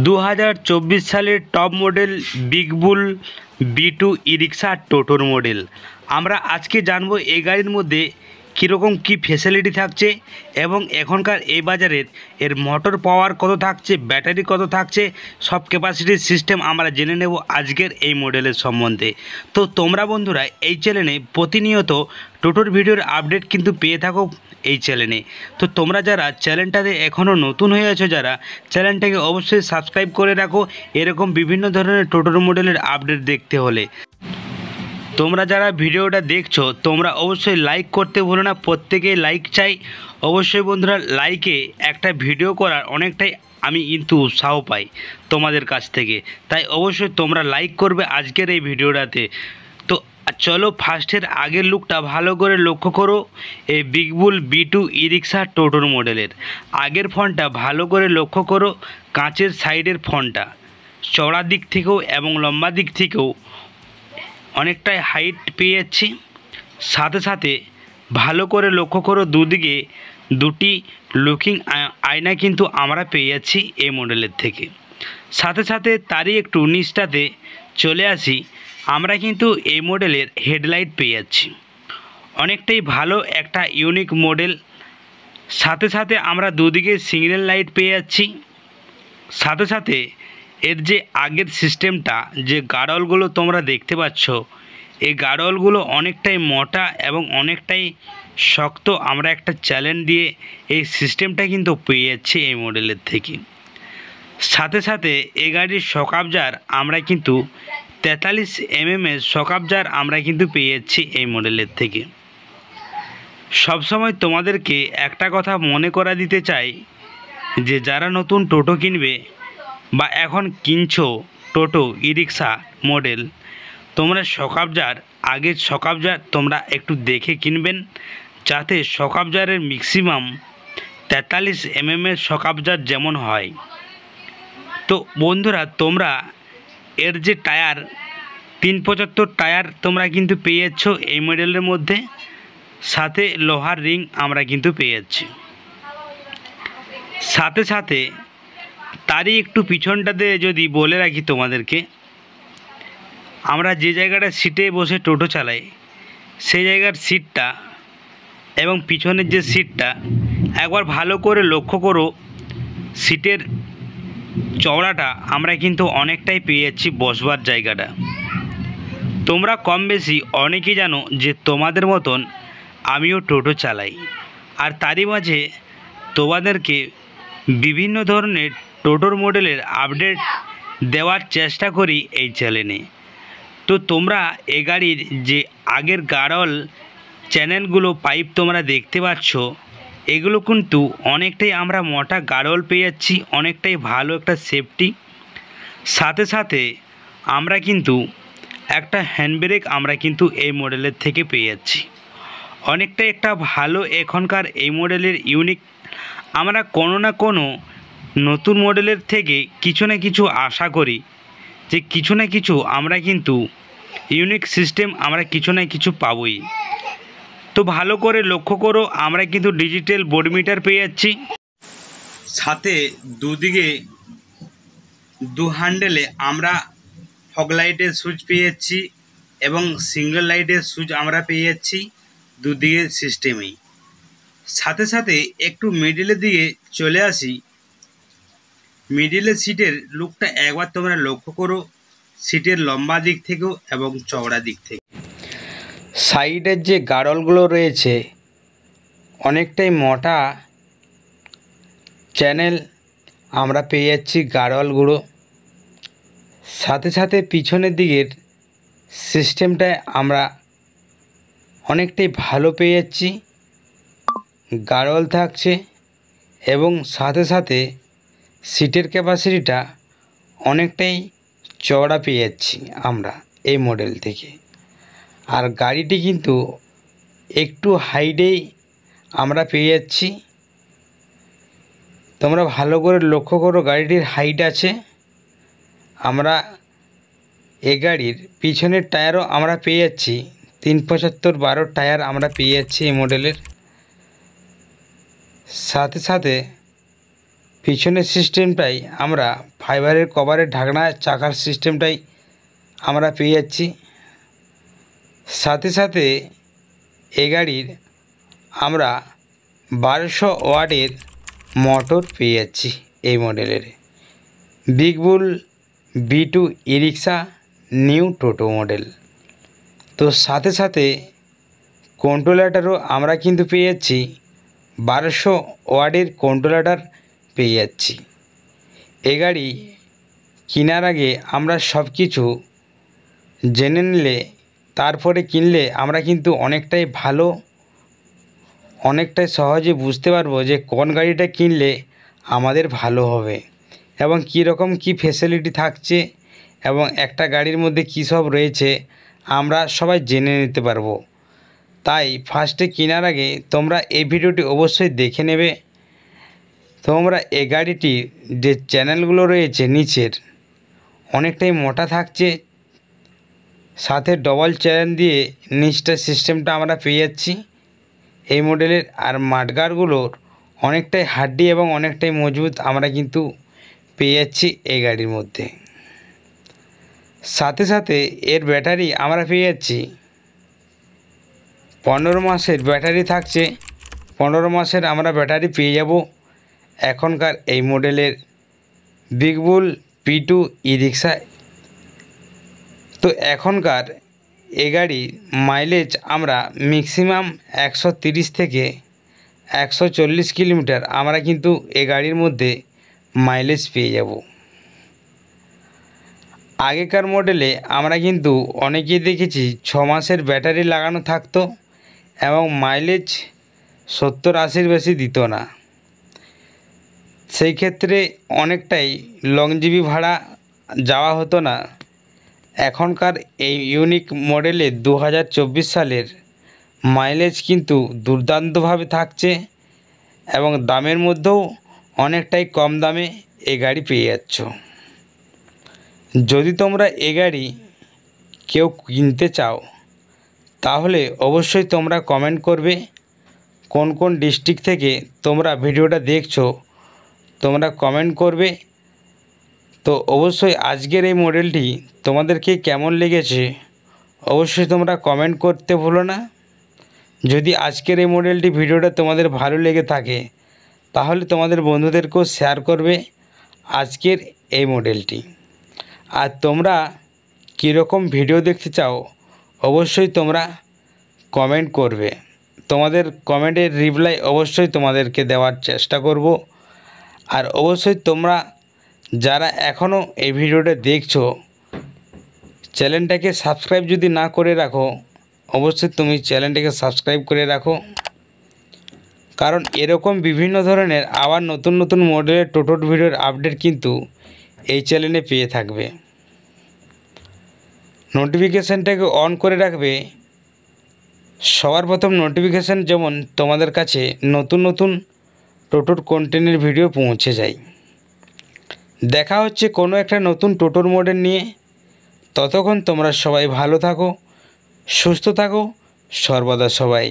2024 সালের top model big বুল B2 ই রিক্সা টোটোর model. আমরা আজকে জানবো এই গাড়ির মধ্যে কীরকম কী ফেসিলিটি থাকছে এবং এখনকার এই বাজারের এর মোটর পাওয়ার কত থাকছে, ব্যাটারি কত থাকছে, সব ক্যাপাসিটির সিস্টেম আমরা জেনে নেব আজকের এই মডেলের সম্বন্ধে। তো তোমরা বন্ধুরা এই চ্যানেলে প্রতিনিয়ত টোটোর ভিডিওর আপডেট কিন্তু পেয়ে থাকো এই চ্যানেলে। তো তোমরা যারা চ্যানেলটাতে এখনও নতুন হয়ে আছো, যারা চ্যানেলটাকে অবশ্যই সাবস্ক্রাইব করে রাখো এরকম বিভিন্ন ধরনের টোটোর মডেলের আপডেট দেখতে হলে। তোমরা যারা ভিডিওটা দেখছো তোমরা অবশ্যই লাইক করতে ভুলো না, প্রত্যেকেই লাইক চাই। অবশ্যই বন্ধুরা লাইকে একটা ভিডিও করার অনেকটাই আমি কিন্তু উৎসাহ পাই তোমাদের কাছ থেকে, তাই অবশ্যই তোমরা লাইক করবে আজকের এই ভিডিওটাতে। তো চলো ফার্স্টের আগের লুকটা ভালো করে লক্ষ্য করো। এই বিগ বুল B2 ই রিক্সা টোটোর মডেলের আগের ফন্টটা ভালো করে লক্ষ্য করো। কাঁচের সাইডের ফন্টটা চওড়া দিক থেকেও এবং লম্বা দিক থেকেও অনেকটাই হাইট পেয়ে যাচ্ছি। সাথে সাথে ভালো করে লক্ষ্য করো দুদিকে দুটি লুকিং আয়না কিন্তু আমরা পেয়ে যাচ্ছি এই মডেলের থেকে। সাথে সাথে তারই একটু নিচটাতে চলে আসি, আমরা কিন্তু এই মডেলের হেডলাইট পেয়ে যাচ্ছি, অনেকটাই ভালো একটা ইউনিক মডেল। সাথে সাথে আমরা দুদিকে সিগন্যাল লাইট পেয়ে যাচ্ছি। সাথে সাথে এর যে আগের সিস্টেমটা, যে গার্ডওয়ালগুলো তোমরা দেখতে পাচ্ছ, এই গার্ডওয়ালগুলো অনেকটাই মোটা এবং অনেকটাই শক্ত। আমরা একটা চ্যালেঞ্জ দিয়ে এই সিস্টেমটা কিন্তু পেয়ে যাচ্ছি এই মডেলের থেকে। সাথে সাথে এই গাড়ির শকআবজার আমরা কিন্তু 43 mm শকআবজার আমরা কিন্তু পেয়ে যাচ্ছি এই মডেলের থেকে। সবসময় তোমাদেরকে একটা কথা মনে করা দিতে চাই যে যারা নতুন টোটো কিনবে বা এখন কিনছো টোটো ই রিক্সা মডেল, তোমরা শকআবজার আগের শকআবজার তোমরা একটু দেখে কিনবেন, যাতে শকআবজারের ম্যাক্সিমাম 43 mm শকআবজার যেমন হয়। তো বন্ধুরা তোমরা এর যে টায়ার 375 টায়ার তোমরা কিন্তু পেয়ে যাচ্ছ এই মডেলের মধ্যে। সাথে লোহার রিং আমরা কিন্তু পেয়ে যাচ্ছি। সাথে সাথে তারই একটু পিছনটাতে যদি বলে রাখি তোমাদেরকে, আমরা যে জায়গাটা সিটে বসে টোটো চালাই সেই জায়গার সিটটা এবং পিছনের যে সিটটা একবার ভালো করে লক্ষ্য করো। সিটের চওড়াটা আমরা কিন্তু অনেকটাই পেয়ে যাচ্ছি বসবার জায়গাটা। তোমরা কম বেশি অনেকেই জানো যে তোমাদের মতন আমিও টোটো চালাই, আর তারই মাঝে তোমাদেরকে বিভিন্ন ধরনের টোটোর মডেলের আপডেট দেওয়ার চেষ্টা করি এই চ্যানেলে। তো তোমরা এই গাড়ির যে আগের গার্ডওয়াল চ্যানেলগুলো পাইপ তোমরা দেখতে পাচ্ছ, এগুলো কিন্তু অনেকটাই আমরা মোটা গার্ডওয়াল পেয়ে যাচ্ছি, অনেকটাই ভালো একটা সেফটি। সাথে সাথে আমরা কিন্তু একটা হ্যান্ড ব্রেক আমরা কিন্তু এই মডেলের থেকে পেয়ে যাচ্ছি, অনেকটাই একটা ভালো এখনকার এই মডেলের ইউনিক। আমরা কোনো না কোনো নতুন মডেলের থেকে কিছু না কিছু আশা করি যে কিছু না কিছু আমরা কিন্তু ইউনিক সিস্টেম আমরা কিছু না কিছু পাবই। তো ভালো করে লক্ষ্য করো, আমরা কিন্তু ডিজিটাল বোর্ড মিটার পেয়ে যাচ্ছি। সাথে দুদিকে দু হ্যান্ডেলে আমরা ফগ লাইটের সুইচ পেয়ে যাচ্ছি এবং সিঙ্গেল লাইটের সুইচ আমরা পেয়ে যাচ্ছি দুদিকের সিস্টেমেই। সাথে সাথে একটু মিডিলের দিকে চলে আসি। মিডিলের সিটের লুকটা একবার তোমরা লক্ষ্য করো, সিটের লম্বা দিক থেকেও এবং চওড়া দিক থেকে। সাইডের যে গার্ডওয়ালগুলো রয়েছে অনেকটাই মোটা চ্যানেল আমরা পেয়ে যাচ্ছি গার্ডওয়ালগুলো। সাথে সাথে পিছনের দিকের সিস্টেমটা আমরা অনেকটাই ভালো পেয়ে যাচ্ছি, গার্ডওয়াল থাকছে এবং সাথে সাথে সিটের ক্যাপাসিটিটা অনেকটাই চওড়া পেয়ে যাচ্ছি আমরা এই মডেল থেকে। আর গাড়িটি কিন্তু একটু হাইটেই আমরা পেয়ে যাচ্ছি। তোমরা ভালো করে লক্ষ্য করো, গাড়িটির হাইট আছে। আমরা এই গাড়ির পিছনের টায়ারও আমরা পেয়ে যাচ্ছি 375/12 টায়ার আমরা পেয়ে যাচ্ছি এই মডেলের। সাথে সাথে পিছনের সিস্টেমটাই আমরা ফাইবারের কভারের ঢাকনা, চাকার সিস্টেমটাই আমরা পেয়ে যাচ্ছি। সাথে সাথে এই গাড়ির আমরা 1200 ওয়াটের মোটর পেয়ে যাচ্ছি এই মডেলের বিগ বুল B2 ই রিক্সা নিউ টোটো মডেল। তো সাথে সাথে কন্ট্রোলারও আমরা কিন্তু পেয়ে যাচ্ছি 1200 ওয়াটের কন্ট্রোলার পেয়ে যাচ্ছি। এই গাড়ি কেনার আগে আমরা সব কিছু জেনে নিলে তারপরে কিনলে আমরা কিন্তু অনেকটাই ভালো, অনেকটাই সহজে বুঝতে পারবো যে কোন গাড়িটা কিনলে আমাদের ভালো হবে এবং কী রকম কী ফেসিলিটি থাকছে এবং একটা গাড়ির মধ্যে কী সব রয়েছে আমরা সবাই জেনে নিতে পারবো। তাই ফার্স্টে কেনার আগে তোমরা এই ভিডিওটি অবশ্যই দেখে নেবে। তোমরা এই গাড়িটির যে চ্যানেলগুলো রয়েছে নিচের অনেকটাই মোটা থাকছে, সাথে ডবল চ্যানেল দিয়ে নিচটা সিস্টেমটা আমরা পেয়ে যাচ্ছি এই মডেলের। আর মাঠগার্ডগুলোর অনেকটাই হার্ডি এবং অনেকটাই মজবুত আমরা কিন্তু পেয়ে যাচ্ছি এই গাড়ির মধ্যে। সাথে সাথে এর ব্যাটারি আমরা পেয়ে যাচ্ছি 15 মাসের ব্যাটারি থাকছে। 15 মাসের আমরা ব্যাটারি পেয়ে যাব এখনকার এই মডেলের বিগ বুল B2 ই রিক্সা। তো এখনকার এই গাড়ির মাইলেজ আমরা ম্যাক্সিমাম 130 থেকে 140 কিলোমিটার আমরা কিন্তু এই গাড়ির মধ্যে মাইলেজ পেয়ে যাব। আগেকার মডেলে আমরা কিন্তু অনেকেই দেখেছি 6 মাসের ব্যাটারি লাগানো থাকতো এবং মাইলেজ 70-80 বেশি দিত না। সেই ক্ষেত্রে অনেকটাই লংজিভি ভাড়া যাওয়া হতো না। এখনকার এই ইউনিক মডেলে 2024 সালের মাইলেজ কিন্তু দুর্দান্তভাবে থাকছে এবং দামের মধ্যেও অনেকটাই কম দামে এই গাড়ি পেয়ে যাচ্ছ। যদি তোমরা এই গাড়ি কেউ কিনতে চাও তাহলে অবশ্যই তোমরা কমেন্ট করবে কোন কোন ডিস্ট্রিক্ট থেকে তোমরা ভিডিওটা দেখছো, তোমরা কমেন্ট করবে। তো অবশ্যই আজকের এই মডেলটি তোমাদেরকে কেমন লেগেছে অবশ্যই তোমরা কমেন্ট করতে ভুলো না। যদি আজকের এই মডেলটি ভিডিওটা তোমাদের ভালো লেগে থাকে তাহলে তোমাদের বন্ধুদেরকেও শেয়ার করবে আজকের এই মডেলটি। আর তোমরা কীরকম ভিডিও দেখতে চাও অবশ্যই তোমরা কমেন্ট করবে। তোমাদের কমেন্টের রিপ্লাই অবশ্যই তোমাদেরকে দেওয়ার চেষ্টা করব। আর অবশ্যই তোমরা যারা এখনও এই ভিডিওটা দেখছো চ্যানেলটাকে সাবস্ক্রাইব যদি না করে রাখো অবশ্যই তুমি চ্যানেলটাকে সাবস্ক্রাইব করে রাখো, কারণ এরকম বিভিন্ন ধরনের আবার নতুন নতুন মডেলের টোটোর ভিডিওর আপডেট কিন্তু এই চ্যানেলে পেয়ে থাকবে। নোটিফিকেশানটাকে অন করে রাখবে, সবার প্রথম নোটিফিকেশান যেমন তোমাদের কাছে নতুন নতুন টোটোর কন্টেন্টের ভিডিও পৌঁছে যায়। দেখা হচ্ছে কোনো একটা নতুন টোটোর মডেল নিয়ে। ততক্ষণ তোমরা সবাই ভালো থাকো, সুস্থ থাকো, সর্বদা সবাই।